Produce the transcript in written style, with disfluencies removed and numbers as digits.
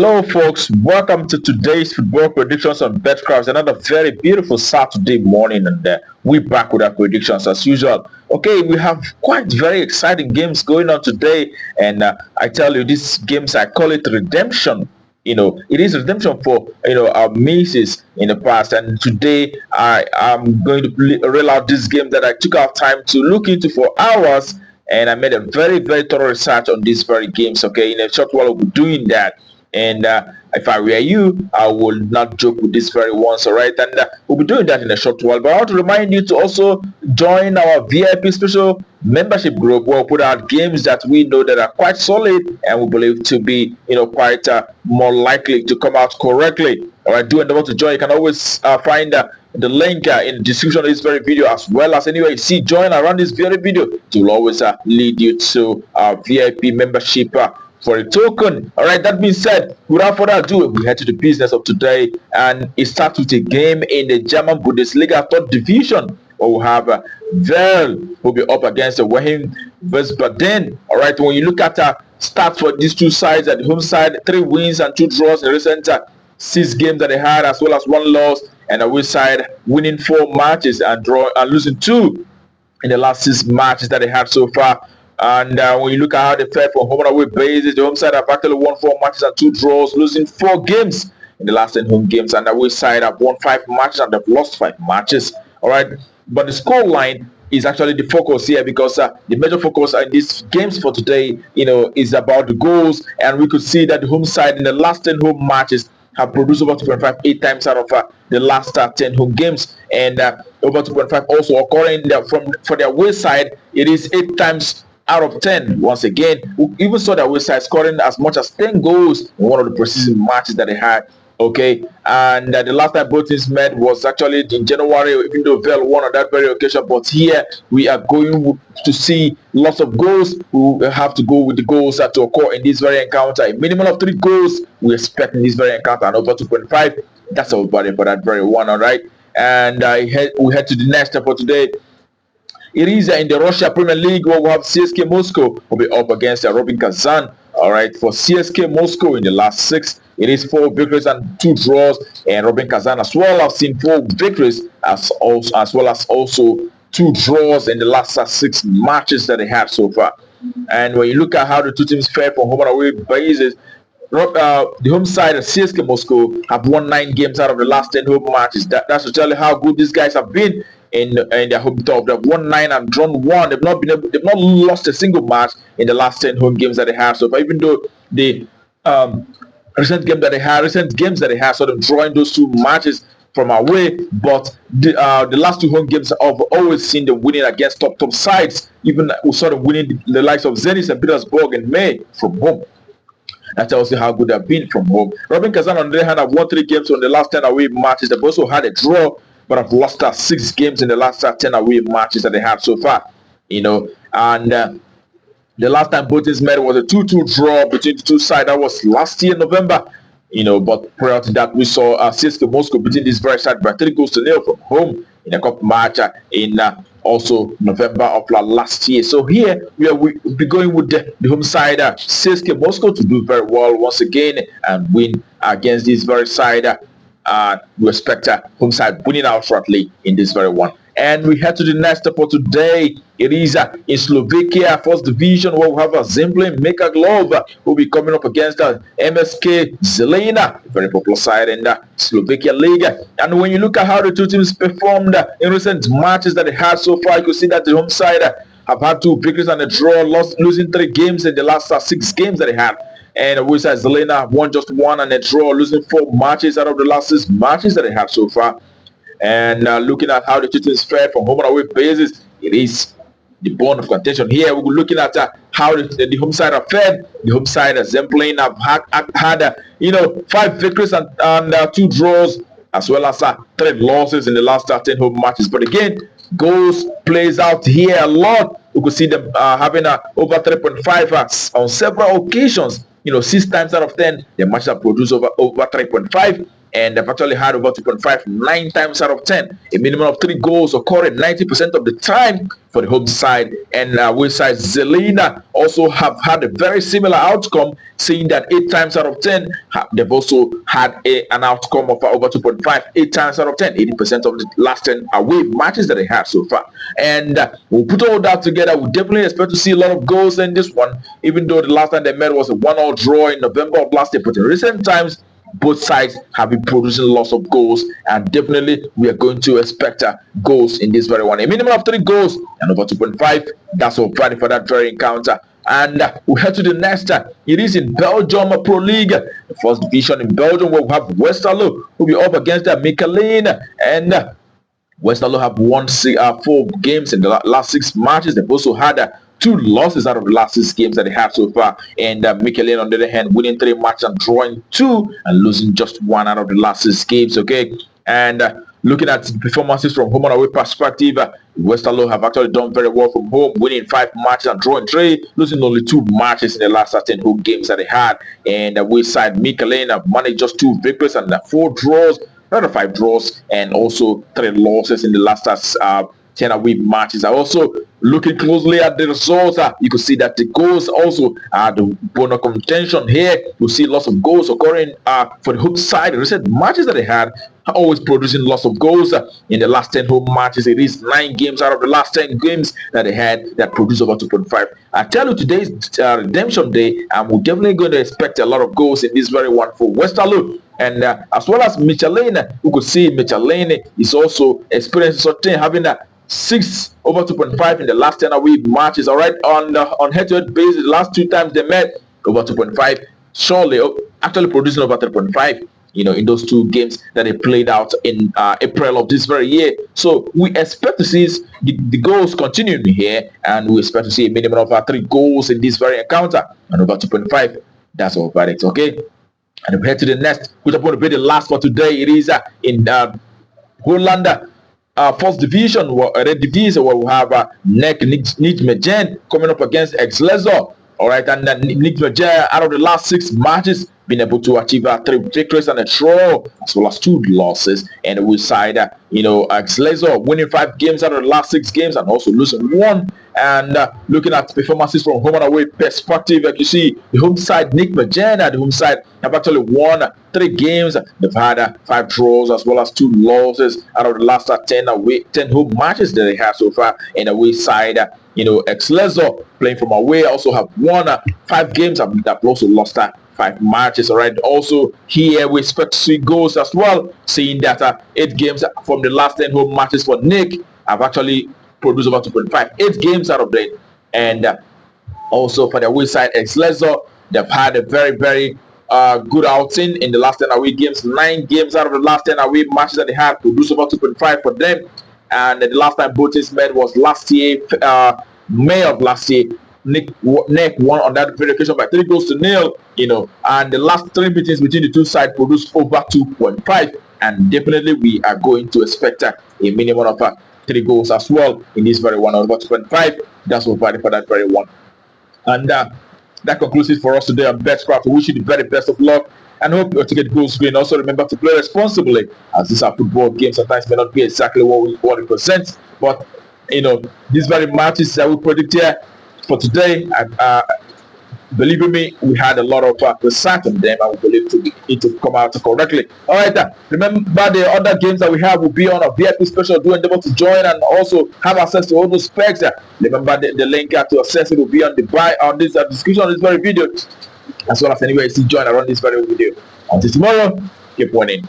Hello, folks. Welcome to today's football predictions on BetCraft. Another very beautiful Saturday morning, and we're back with our predictions as usual. Okay, we have quite very exciting games going on today, and I tell you, these games I call it redemption. It is redemption for our misses in the past, and today I am going to reel out this game that I took out time to look into for hours, and I made a very very thorough research on these very games. Okay, in a short while we'll be doing that. And if I were you, I would not joke with this very ones, all right? And we'll be doing that in a short while. But I want to remind you to also join our VIP special membership group where we put out games that we know that are quite solid and we believe to be, quite more likely to come out correctly. All right, do endeavor to join. You can always find the link in the description of this very video, as well as anywhere you see join around this very video. It will always lead you to our VIP membership for a token. All right, that being said, without further ado, we head to the business of today, and it starts with a game in the German Bundesliga third division where we have Verl will be up against the Wehen. All right, when you look at stats for these two sides, at the home side, 3 wins and 2 draws in recent 6 games that they had, as well as 1 loss, and the away side winning 4 matches and losing 2 in the last 6 matches that they had so far. And when you look at how they fared from home and away basis, the home side have actually won 4 matches and 2 draws, losing 4 games in the last 10 home games, and the away side have won 5 matches and they've lost 5 matches. All right, but the score line is actually the focus here, because the major focus in these games for today, is about the goals, and we could see that the home side in the last 10 home matches have produced over 2.5 8 times out of the last 10 home games, and over 2.5 also occurring for their away side. It is 8 times out of 10. Once again, we even saw that West side scoring as much as 10 goals in one of the preseason matches that they had. Okay, and the last time both teams met was actually in January, even though Verl won on that very occasion. But here we are going to see lots of goals. We will have to go with the goals that to occur in this very encounter. A minimum of 3 goals we expect in this very encounter, and over 2.5. That's our body for that very one. All right, and we head to the next step for today. It is in the Russia Premier League where we have CSKA Moscow will be up against Rubin Kazan. All right, for CSKA Moscow in the last 6, it is 4 victories and 2 draws, and Rubin Kazan as well have seen 4 victories as well as 2 draws in the last 6 matches that they have so far. And when you look at how the two teams fare from home and away basis, the home side of CSKA Moscow have won 9 games out of the last 10 home matches. That's to tell you how good these guys have been in their home top. They've won 9 and drawn 1. They've not lost a single match in the last 10 home games that they have. So far, even though the recent games that they had, sort of drawing those 2 matches from away, but the last 2 home games I've always seen them winning against top sides. Even we sort of winning the likes of Zenit and Petersburg in May from home. That tells you how good they've been from home. Rubin Kazan, on the other hand, have won 3 games from the last 10 away matches. They've also had a draw, but have lost 6 games in the last 10 away matches that they have so far. And the last time both teams met was a 2-2 draw between the two sides. That was last year, November. But prior to that, we saw CSKA Moscow beating this very side by 3-0 from home in a cup match in also November of last year. So here we'll be going with the home side, CSKA Moscow, to do very well once again and win against this very side. We expect home side winning outrightly in this very one. And we head to the next step for today. It is in Slovakia, first division, where we have Zemplin Michalovce will be coming up against MSK Zilina, very popular side in the Slovakia league. And when you look at how the two teams performed in recent matches that they had so far, you can see that the home side have had 2 victories and a draw, losing 3 games in the last 6 games that they had. And we said Zilina won just 1 and a draw, losing 4 matches out of the last 6 matches that they have so far. And looking at how the two teams fared from home and away basis, it is the bone of contention here. We're looking at how the home side have fared. The home side, Zemplin, have had 5 victories and 2 draws, as well as 3 losses in the last 10 home matches. But again, goals plays out here a lot. We could see them having over 3.5 on several occasions. 6 times out of 10, the matches have produced over 3.5. and they've actually had over 2.5 9 times out of 10. A minimum of 3 goals occurring 90% of the time for the home side, and away side Zilina also have had a very similar outcome, seeing that 8 times out of 10 they've also had an outcome of over 2.5 8 times out of 10, 80% of the last 10 away matches that they have so far. And we'll put all that together. We definitely expect to see a lot of goals in this one, even though the last time they met was a 1-1 draw in November of last year. But in recent times, both sides have been producing lots of goals, and definitely we are going to expect goals in this very one. A minimum of 3 goals and over 2.5. That's all Friday for that very encounter. And we head to the next. It is in Belgium Pro League, the first division in Belgium, where we have Westerlo who will be up against Mechelen, and Westerlo have won 4 games in the last 6 matches. They've also had 2 losses out of the last 6 games that they have so far, and Mechelen on the other hand winning 3 matches and drawing 2 and losing just 1 out of the last 6 games. Okay, and looking at the performances from home and away perspective, Westerlo have actually done very well from home, winning 5 matches and drawing 3, losing only 2 matches in the last 10 home games that they had. And away side Mechelen have managed just 2 victories and 4 draws, rather 5 draws, and also 3 losses in the last 10 away matches. Are also looking closely at the results. You can see that the goals also are the bone of contention here. You see lots of goals occurring for the home side. The recent matches that they had are always producing lots of goals. In the last 10 home matches, it is 9 games out of the last 10 games that they had that produced over 2.5. I tell you, today's redemption day, and we're definitely going to expect a lot of goals in this very one for Westerlo. And as well as Mechelen, we could see Mechelen is also experiencing something, having 6 over 2.5 in the last 10 away matches. All right, on head-to-head basis, the last 2 times they met, over 2.5. Surely, actually producing over 3.5. In those 2 games that they played out in April of this very year. So we expect to see the goals continuing here, and we expect to see a minimum of 3 goals in this very encounter and over 2.5. That's all about it. Okay, and we head to the next, which I'm going to be the last for today. It is in Holland. First division, red division, where we have Mechelen coming up against Excelsior. All right, and Mechelen, out of the last 6 matches, been able to achieve 3 victories and a draw, as well as 2 losses. And we side, Excelsior winning 5 games out of the last 6 games and also losing 1. And looking at performances from home and away perspective, like you see, the home side, Mechelen, the home side have actually won 3 games. They've had 5 draws as well as 2 losses out of the last 10 home matches that they have so far. And away side, Excelsior playing from away also have won 5 games and they've also lost 5 matches. All right, also here we expect to see goals as well, seeing that 8 games from the last 10 home matches for Nick have actually produced over 2.5, 8 games out of them. And also for the away side Excelsior, they've had a very, very good outing in the last 10 away games. 9 games out of the last 10 away matches that they had produced over 2.5 for them. And the last time both teams met was last year, May of last year. Nick won on that very occasion by 3-0, and the last 3 meetings between the 2 sides produced over 2.5, and definitely we are going to expect a minimum of 3 goals as well in this very one, over 2.5. That's what value for that very one. And that concludes it for us today on BetCraft. We wish you the very best of luck and hope to get goals going. Also remember to play responsibly, as these are football games. Sometimes may not be exactly what we want to present, but these very matches that we predict here for today, believe me, we had a lot of research on them, and we believe it to come out correctly. All right, remember the other games that we have will be on a VIP special. Do endeavor to join and also have access to all those specs. Remember the link to access it will be on this description of this very video, as well as anywhere you see join around this very video. Until tomorrow, keep winning.